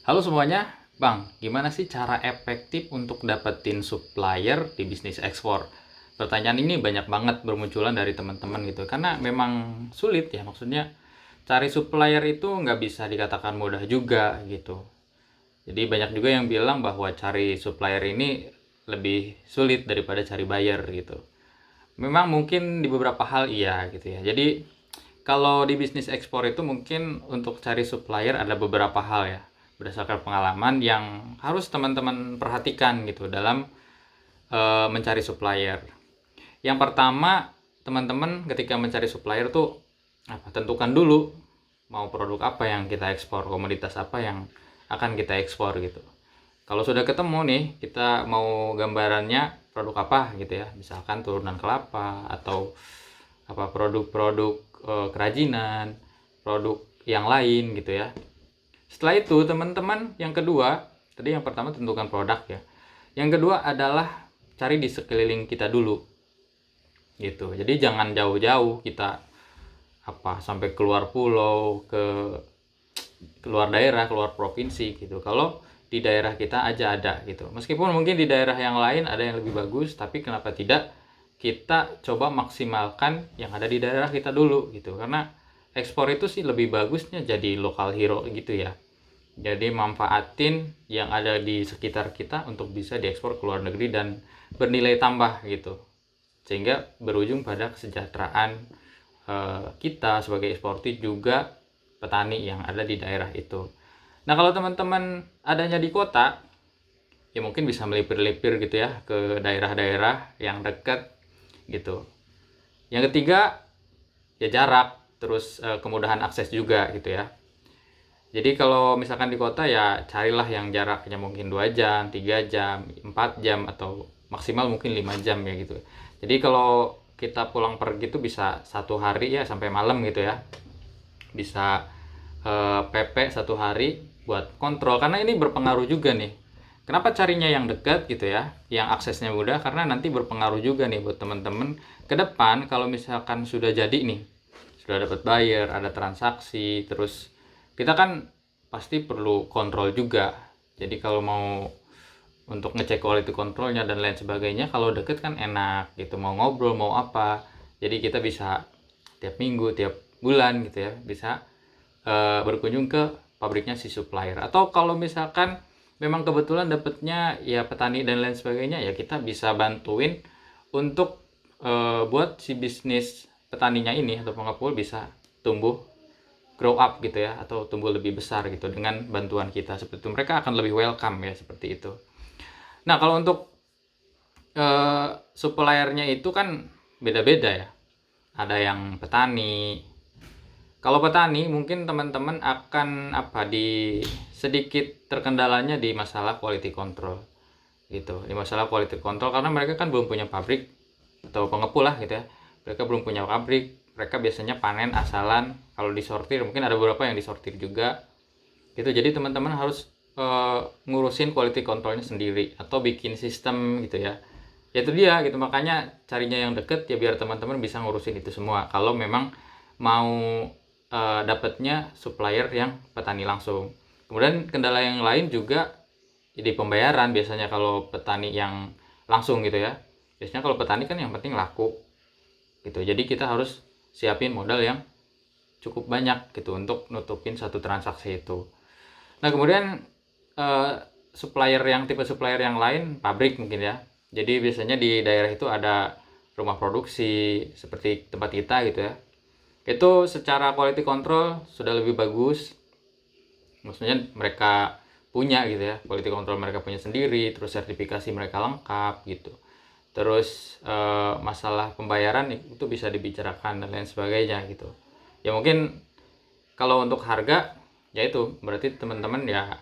Halo semuanya, Bang, gimana sih cara efektif untuk dapetin supplier di bisnis ekspor? Pertanyaan ini banyak banget bermunculan dari teman-teman gitu, karena memang sulit ya, maksudnya cari supplier itu nggak bisa dikatakan mudah juga gitu. Jadi banyak juga yang bilang bahwa cari supplier ini lebih sulit daripada cari buyer gitu. Memang mungkin di beberapa hal iya gitu ya. Jadi kalau di bisnis ekspor itu mungkin untuk cari supplier ada beberapa hal ya, berdasarkan pengalaman yang harus teman-teman perhatikan gitu dalam mencari supplier. Yang pertama, teman-teman ketika mencari supplier tuh tentukan dulu mau produk apa yang kita ekspor, komoditas apa yang akan kita ekspor gitu. Kalau sudah ketemu nih, kita mau gambarannya produk apa gitu ya, misalkan turunan kelapa atau produk-produk kerajinan, produk yang lain gitu ya. Setelah itu teman-teman yang kedua, tadi yang pertama tentukan produk ya. Yang kedua adalah cari di sekeliling kita dulu gitu. Jadi jangan jauh-jauh kita sampai keluar pulau, keluar daerah, keluar provinsi gitu. Kalau di daerah kita aja ada gitu. Meskipun mungkin di daerah yang lain ada yang lebih bagus, tapi kenapa tidak kita coba maksimalkan yang ada di daerah kita dulu gitu. Karena ekspor itu sih lebih bagusnya jadi lokal hero gitu ya. Jadi manfaatin yang ada di sekitar kita untuk bisa diekspor ke luar negeri dan bernilai tambah gitu. Sehingga berujung pada kesejahteraan kita sebagai eksportir juga petani yang ada di daerah itu. Nah, kalau teman-teman adanya di kota, ya mungkin bisa melipir-lipir gitu ya ke daerah-daerah yang dekat gitu. Yang ketiga, ya jarak, terus kemudahan akses juga gitu ya. Jadi kalau misalkan di kota ya carilah yang jaraknya mungkin 2 jam, 3 jam, 4 jam atau maksimal mungkin 5 jam ya gitu. Jadi kalau kita pulang pergi itu bisa 1 hari ya sampai malam gitu ya. Bisa PP 1 hari buat kontrol, karena ini berpengaruh juga nih. Kenapa carinya yang dekat gitu ya, yang aksesnya mudah, karena nanti berpengaruh juga nih buat teman-teman ke depan. Kalau misalkan sudah jadi nih, sudah dapat buyer, ada transaksi, terus kita kan pasti perlu kontrol juga. Jadi kalau mau untuk ngecek quality controlnya dan lain sebagainya, kalau deket kan enak gitu, mau ngobrol mau apa, jadi kita bisa tiap minggu, tiap bulan gitu ya, bisa berkunjung ke pabriknya si supplier. Atau kalau misalkan memang kebetulan dapetnya ya petani dan lain sebagainya, ya kita bisa bantuin untuk buat si bisnis petaninya ini atau pengepul bisa tumbuh, grow up gitu ya, atau tumbuh lebih besar gitu dengan bantuan kita. Seperti itu mereka akan lebih welcome ya, seperti itu. Nah, kalau untuk suppliernya itu kan beda-beda ya, ada yang petani. Kalau petani mungkin teman-teman akan di sedikit terkendalanya di masalah quality control gitu, di masalah quality control, karena mereka kan belum punya pabrik atau pengepul lah gitu ya. Mereka belum punya pabrik, mereka biasanya panen asalan. Kalau disortir mungkin ada beberapa yang disortir juga gitu. Jadi teman-teman harus ngurusin quality controlnya sendiri atau bikin sistem gitu ya. Ya itu dia gitu, makanya carinya yang deket ya biar teman-teman bisa ngurusin itu semua. Kalau memang mau dapatnya supplier yang petani langsung. Kemudian kendala yang lain juga di pembayaran biasanya kalau petani yang langsung gitu ya. Biasanya kalau petani kan yang penting laku gitu. Jadi kita harus siapin modal yang cukup banyak gitu untuk nutupin satu transaksi itu. Nah, kemudian eh, tipe supplier yang lain pabrik mungkin ya. Jadi biasanya di daerah itu ada rumah produksi seperti tempat kita gitu ya. Itu secara quality control sudah lebih bagus. Maksudnya mereka punya gitu ya, quality control mereka punya sendiri, terus sertifikasi mereka lengkap gitu. Terus masalah pembayaran itu bisa dibicarakan dan lain sebagainya gitu. Ya mungkin kalau untuk harga ya itu berarti teman-teman ya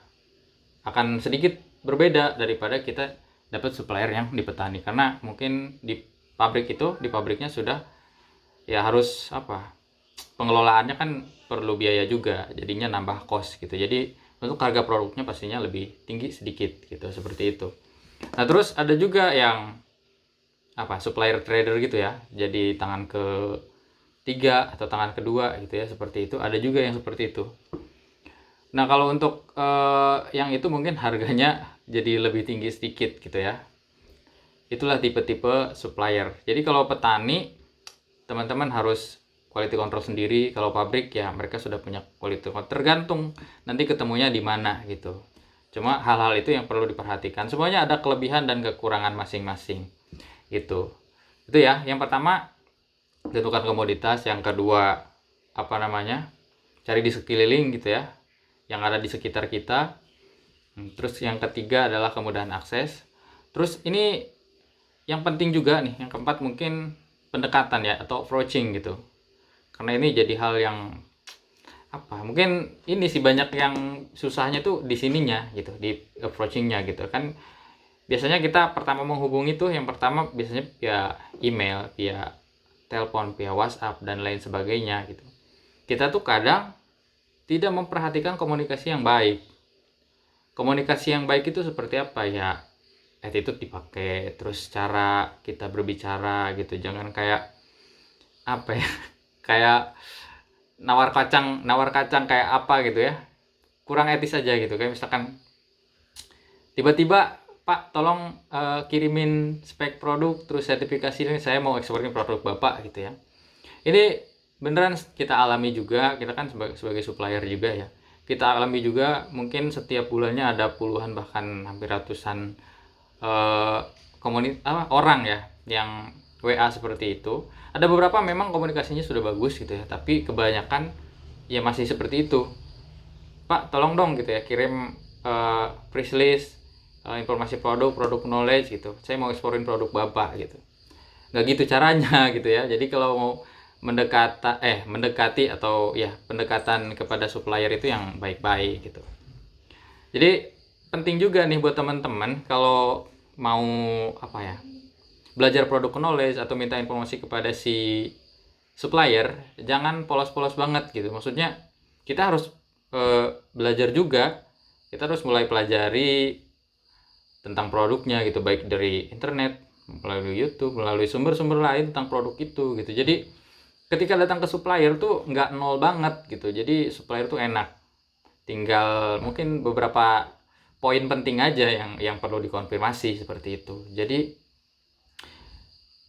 akan sedikit berbeda daripada kita dapat supplier yang di petani, karena mungkin di pabriknya sudah ya harus pengelolaannya kan perlu biaya juga, jadinya nambah cost gitu. Jadi untuk harga produknya pastinya lebih tinggi sedikit gitu, seperti itu. Nah, terus ada juga yang supplier trader gitu ya, jadi tangan ketiga atau tangan kedua gitu ya, seperti itu. Ada juga yang seperti itu. Nah, kalau untuk yang itu mungkin harganya jadi lebih tinggi sedikit gitu ya. Itulah tipe-tipe supplier. Jadi kalau petani, teman-teman harus quality control sendiri. Kalau pabrik ya mereka sudah punya quality control. Tergantung nanti ketemunya di mana gitu. Cuma hal-hal itu yang perlu diperhatikan. Semuanya ada kelebihan dan kekurangan masing-masing gitu. Itu ya. Yang pertama, tentukan komoditas. Yang kedua, apa namanya? Cari di sekeliling gitu ya, yang ada di sekitar kita. Terus yang ketiga adalah kemudahan akses. Terus ini yang penting juga nih, yang keempat mungkin pendekatan ya, atau approaching gitu. Karena ini jadi hal yang apa? Mungkin ini sih banyak yang susahnya tuh di sininya gitu, di approachingnya gitu kan. Biasanya kita pertama menghubungi tuh yang pertama biasanya via email, via telepon, via WhatsApp dan lain sebagainya gitu. Kita tuh kadang tidak memperhatikan komunikasi yang baik. Komunikasi yang baik itu seperti apa ya? Attitude dipakai, terus cara kita berbicara gitu, jangan kayak apa ya? Kayak nawar kacang kayak apa gitu ya. Kurang etis aja gitu. Kayak misalkan tiba-tiba, Pak, tolong kirimin spek produk terus sertifikasi ini, saya mau eksporin produk Bapak gitu ya. Ini beneran kita alami juga, kita kan sebagai supplier juga ya. Kita alami juga mungkin setiap bulannya ada puluhan bahkan hampir ratusan orang ya yang WA seperti itu. Ada beberapa memang komunikasinya sudah bagus gitu ya, tapi kebanyakan ya masih seperti itu. Pak, tolong dong gitu ya, kirim press list, informasi produk knowledge gitu. Saya mau eksporin produk Bapak gitu. Nggak gitu caranya gitu ya. Jadi kalau mau mendekati atau ya pendekatan kepada supplier itu yang baik-baik gitu. Jadi penting juga nih buat teman-teman kalau mau apa ya, belajar produk knowledge atau minta informasi kepada si supplier, jangan polos-polos banget gitu. Maksudnya kita harus belajar juga, kita harus mulai pelajari tentang produknya gitu, baik dari internet, melalui YouTube, melalui sumber-sumber lain tentang produk itu gitu. Jadi ketika datang ke supplier tuh nggak nol banget gitu. Jadi supplier tuh enak, tinggal mungkin beberapa poin penting aja yang perlu dikonfirmasi seperti itu. Jadi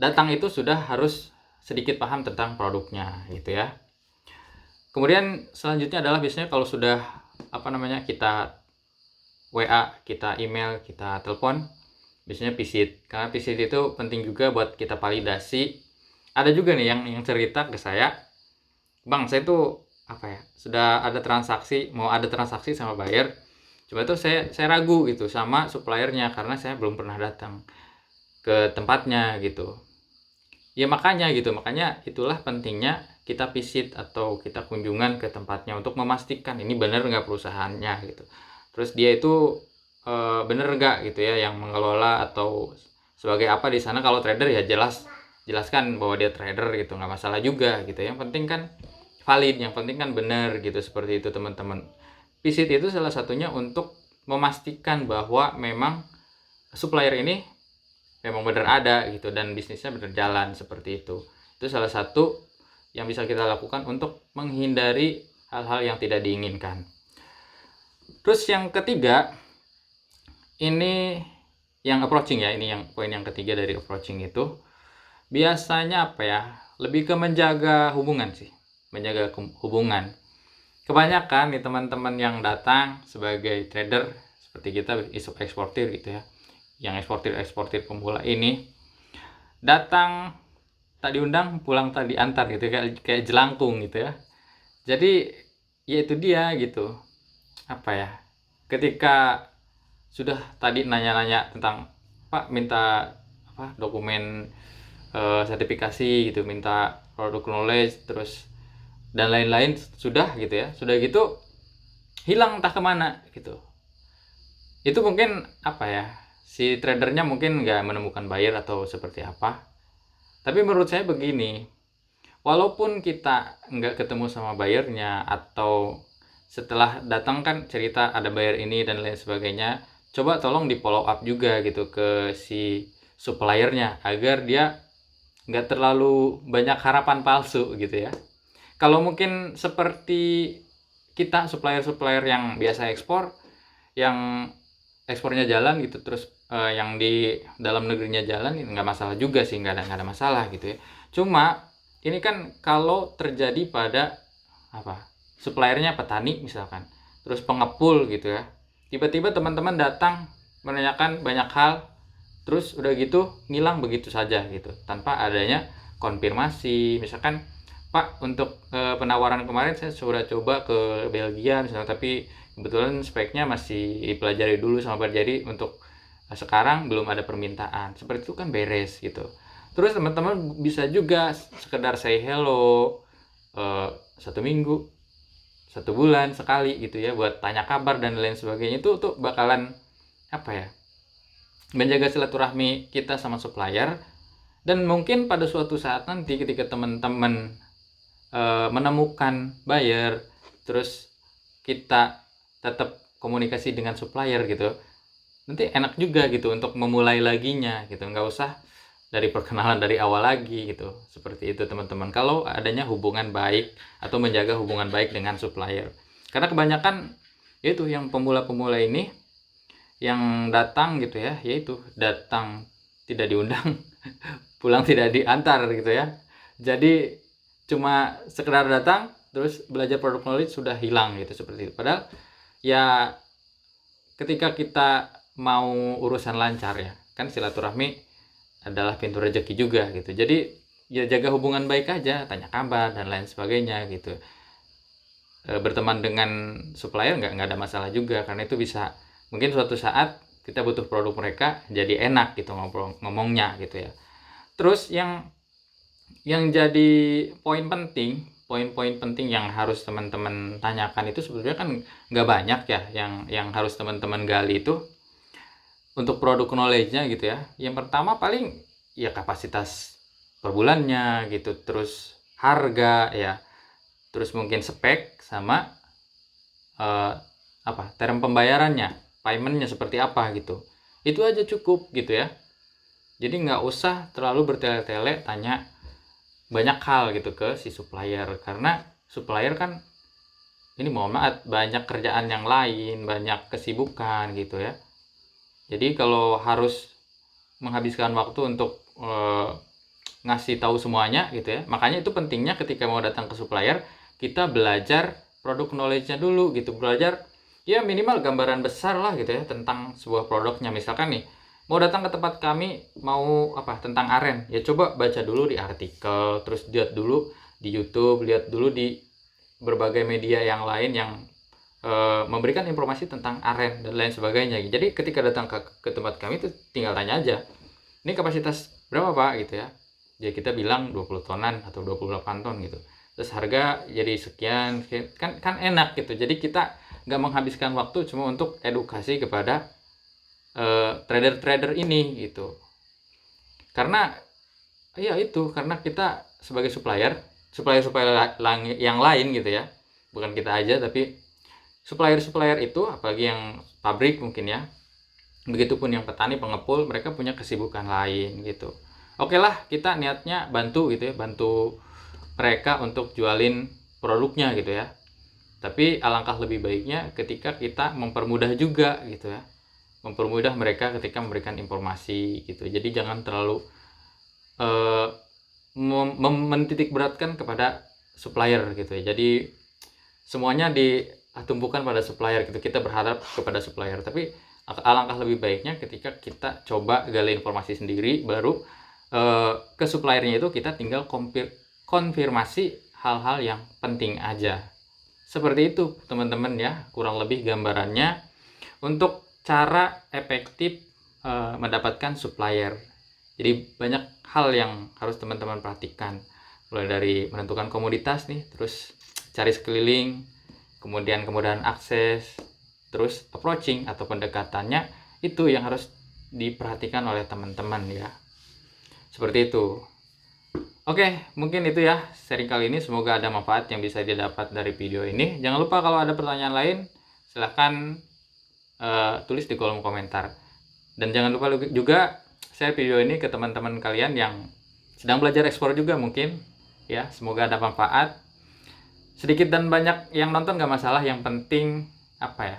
datang itu sudah harus sedikit paham tentang produknya gitu ya. Kemudian selanjutnya adalah biasanya kalau sudah apa namanya, kita WA, kita email, kita telepon, biasanya visit. Karena visit itu penting juga buat kita validasi. Ada juga nih yang cerita ke saya, "Bang, saya tuh apa ya, sudah ada transaksi, mau ada transaksi sama buyer. Coba tuh saya ragu gitu sama suppliernya karena saya belum pernah datang ke tempatnya gitu." Ya makanya itulah pentingnya kita visit atau kita kunjungan ke tempatnya untuk memastikan ini benar nggak perusahaannya gitu. Terus dia itu benar nggak gitu ya yang mengelola atau sebagai apa di sana. Kalau trader ya jelaskan bahwa dia trader gitu, nggak masalah juga gitu. Yang penting kan valid, yang penting kan benar gitu, seperti itu teman-teman. Visit itu salah satunya untuk memastikan bahwa memang supplier ini memang benar ada gitu dan bisnisnya benar jalan seperti itu. Itu salah satu yang bisa kita lakukan untuk menghindari hal-hal yang tidak diinginkan. Terus yang ketiga, ini yang approaching ya, ini yang poin yang ketiga dari approaching itu biasanya apa ya, lebih ke menjaga hubungan sih, menjaga hubungan. Kebanyakan nih teman-teman yang datang sebagai trader seperti kita, eksportir gitu ya, yang eksportir pemula ini datang tak diundang, pulang tak diantar gitu, kayak jelangkung gitu ya. Jadi ya itu dia gitu, apa ya, ketika sudah tadi nanya-nanya tentang Pak minta apa dokumen sertifikasi gitu, minta produk knowledge terus dan lain-lain, sudah gitu ya, sudah gitu hilang entah kemana gitu. Itu mungkin apa ya, si tradernya mungkin nggak menemukan buyer atau seperti apa. Tapi menurut saya begini, walaupun kita nggak ketemu sama buyernya atau setelah datang kan cerita ada buyer ini dan lain sebagainya, coba tolong di follow up juga gitu ke si suppliernya agar dia nggak terlalu banyak harapan palsu gitu ya. Kalau mungkin seperti kita supplier-supplier yang biasa ekspor, yang ekspornya jalan gitu, terus yang di dalam negerinya jalan, nggak masalah juga sih, nggak ada masalah gitu ya. Cuma ini kan kalau terjadi pada suppliernya petani misalkan, terus pengepul gitu ya, tiba-tiba teman-teman datang menanyakan banyak hal, terus udah gitu ngilang begitu saja gitu tanpa adanya konfirmasi. Misalkan, Pak, untuk penawaran kemarin saya sudah coba ke Belgia misalnya, tapi kebetulan speknya masih dipelajari dulu sama pelajari, untuk sekarang belum ada permintaan. Seperti itu kan beres gitu. Terus teman-teman bisa juga sekedar say hello, 1 minggu, 1 bulan sekali gitu ya, buat tanya kabar dan lain sebagainya. Itu tuh bakalan menjaga silaturahmi kita sama supplier. Dan mungkin pada suatu saat nanti ketika teman-teman menemukan buyer, terus kita tetap komunikasi dengan supplier gitu, nanti enak juga gitu untuk memulai laginya gitu, nggak usah dari perkenalan dari awal lagi gitu. Seperti itu teman-teman, kalau adanya hubungan baik atau menjaga hubungan baik dengan supplier. Karena kebanyakan yaitu yang pemula-pemula ini yang datang gitu ya, yaitu datang tidak diundang, pulang tidak diantar gitu ya. Jadi cuma sekedar datang terus belajar produk knowledge sudah hilang gitu, seperti itu. Padahal ya ketika kita mau urusan lancar ya, kan silaturahmi adalah pintu rezeki juga gitu. Jadi ya jaga hubungan baik aja, tanya kabar dan lain sebagainya gitu. Berteman dengan supplier nggak ada masalah juga, karena itu bisa mungkin suatu saat kita butuh produk mereka, jadi enak gitu ngomongnya gitu ya. Terus yang jadi poin-poin penting yang harus teman-teman tanyakan itu sebenarnya kan nggak banyak ya, yang harus teman-teman gali itu untuk produk knowledge-nya gitu ya. Yang pertama paling ya kapasitas per bulannya gitu, terus harga ya, terus mungkin spek sama term pembayarannya, paymentnya seperti apa gitu. Itu aja cukup gitu ya. Jadi nggak usah terlalu bertele-tele tanya banyak hal gitu ke si supplier, karena supplier kan ini mohon maaf banyak kerjaan yang lain, banyak kesibukan gitu ya. Jadi kalau harus menghabiskan waktu untuk ngasih tahu semuanya gitu ya, makanya itu pentingnya ketika mau datang ke supplier kita belajar produk knowledge-nya dulu gitu, belajar ya minimal gambaran besar lah gitu ya tentang sebuah produknya. Misalkan nih mau datang ke tempat kami mau tentang aren, ya coba baca dulu di artikel, terus lihat dulu di YouTube, lihat dulu di berbagai media yang lain yang memberikan informasi tentang aren dan lain sebagainya. Jadi ketika datang ke tempat kami itu tinggal tanya aja, ini kapasitas berapa Pak gitu ya. Jadi kita bilang 20 tonan atau 28 ton gitu. Terus harga jadi sekian, kan enak gitu. Jadi kita nggak menghabiskan waktu cuma untuk edukasi kepada trader-trader ini gitu. Karena ya itu, karena kita sebagai supplier yang lain gitu ya, bukan kita aja tapi supplier itu, apalagi yang pabrik mungkin ya, begitupun yang petani pengepul, mereka punya kesibukan lain gitu. Oke lah, kita niatnya bantu gitu ya, bantu mereka untuk jualin produknya gitu ya. Tapi alangkah lebih baiknya ketika kita mempermudah juga gitu ya, mempermudah mereka ketika memberikan informasi gitu. Jadi jangan terlalu mentitik beratkan kepada supplier gitu ya. Jadi semuanya ditumpukan pada supplier gitu, kita berharap kepada supplier. Tapi alangkah lebih baiknya ketika kita coba gali informasi sendiri, baru ke suppliernya itu kita tinggal konfirmasi hal-hal yang penting aja. Seperti itu teman-teman ya, kurang lebih gambarannya untuk cara efektif mendapatkan supplier. Jadi banyak hal yang harus teman-teman perhatikan, mulai dari menentukan komoditas nih, terus cari sekeliling, kemudian kemudahan akses, terus approaching atau pendekatannya, itu yang harus diperhatikan oleh teman-teman ya. Seperti itu. Oke, mungkin itu ya sharing kali ini, semoga ada manfaat yang bisa didapat dari video ini. Jangan lupa kalau ada pertanyaan lain silahkan tulis di kolom komentar. Dan jangan lupa juga share video ini ke teman-teman kalian yang sedang belajar ekspor juga mungkin ya. Semoga ada manfaat. sedikit dan banyak yang nonton gak masalah, yang penting apa ya,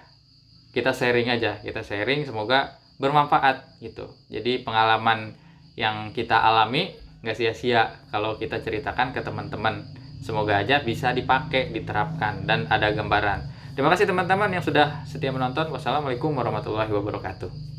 kita sharing aja, kita sharing, semoga bermanfaat gitu. Jadi pengalaman yang kita alami nggak sia-sia kalau kita ceritakan ke teman-teman, semoga aja bisa dipakai, diterapkan, dan ada gambaran. Terima kasih teman-teman yang sudah setia menonton. Wassalamualaikum warahmatullahi wabarakatuh.